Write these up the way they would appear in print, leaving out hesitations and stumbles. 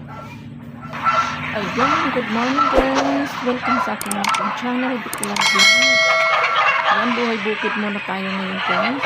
Ayan, good morning guys. Welcome sa aking channel, Bicolab Vlog. Ayan, buhay bukid muna tayo ngayon guys.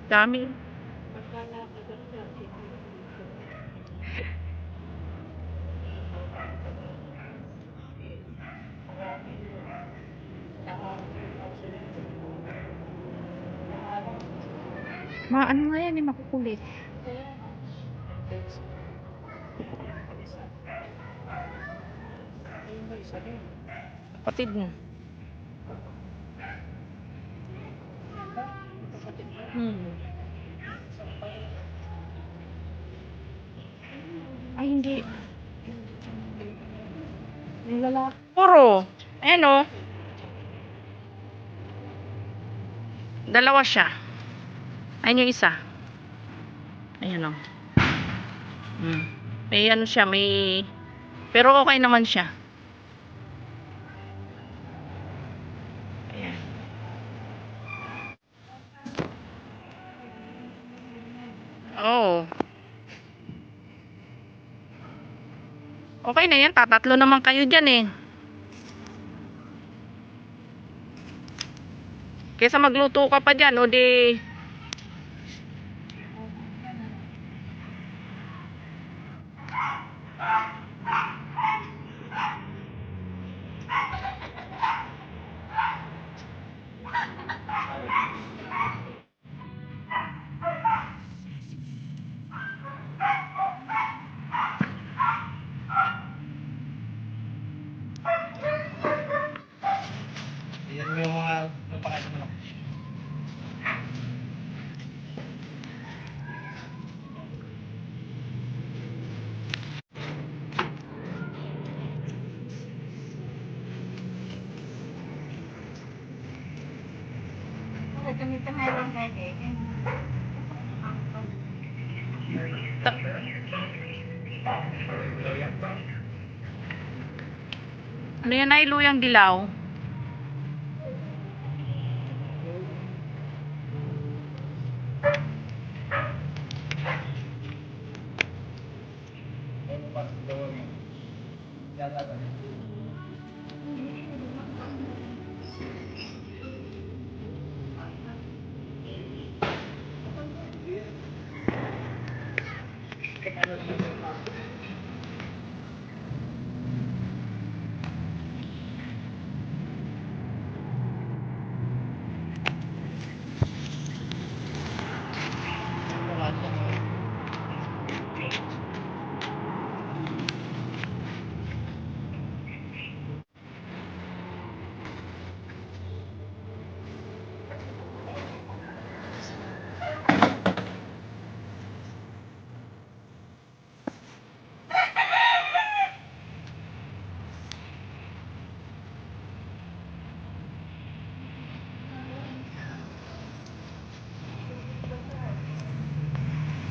Dami. Ano nga yan, makukulit. Kapatid mo. Ay, hindi. Yung lalaki. Puro. Ayan o. Dalawa siya. Ayun yung isa. Ayan o. May ano siya, may... Pero okay naman siya. Ayan. Oh. Okay na yan. Tatatlo naman kayo dyan eh. Kesa magluto ka pa dyan, o di... Yan mo yung mga napakasin mo. Ano yan ay luyang dilaw?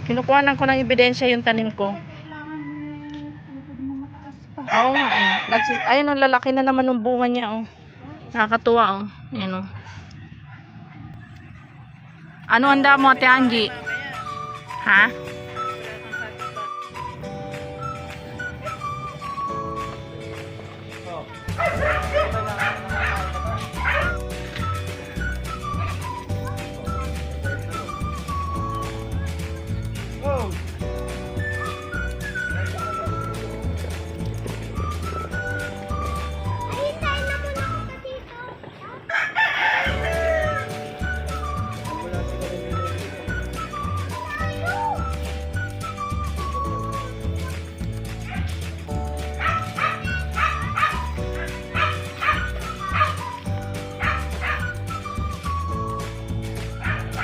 Kinukuhanan ko ng ebidensya yung tanim ko. Oo nga eh. Ayun ang lalaki na naman ng bunga niya oh. Nakakatuwa oh. Ayan oh. Ano handa mo Ate Angie? Ha?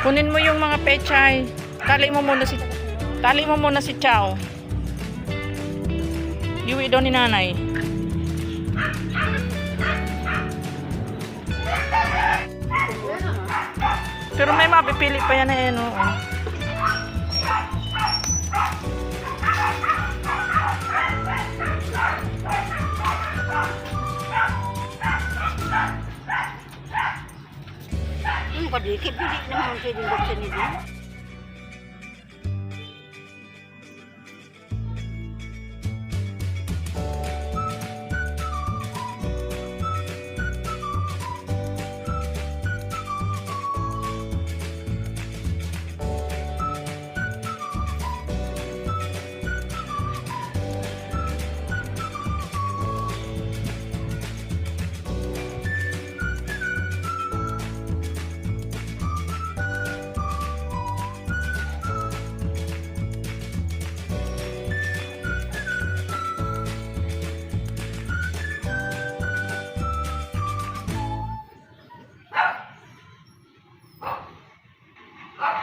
Kunin mo yung mga pechay. Tali mo muna si Chow. Iwi daw ni nanay. Pero may mapipili pa yan na yan oh. Padikit, hindi naman pwede buksan nito.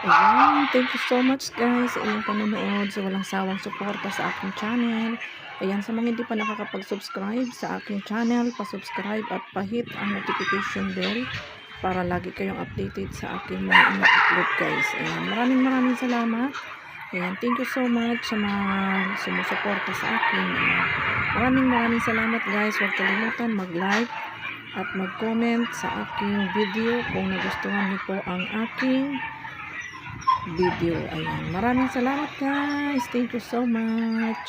Ayan, thank you so much guys sa inyong panonood, sa walang sawang suporta sa aking channel. Ayan, sa mga hindi pa nakakapag-subscribe sa aking channel, pa-subscribe at pa-hit ang notification bell para lagi kayong updated sa aking mga ina-upload guys. Ayan, maraming salamat. Ayan, thank you so much sa mga sumusuporta sa akin. Ayan, maraming salamat guys. Huwag kalimutan mag-like at mag-comment sa aking video kung nagustuhan niyo po ang aking video. Ayan, maraming salamat guys. Thank you so much.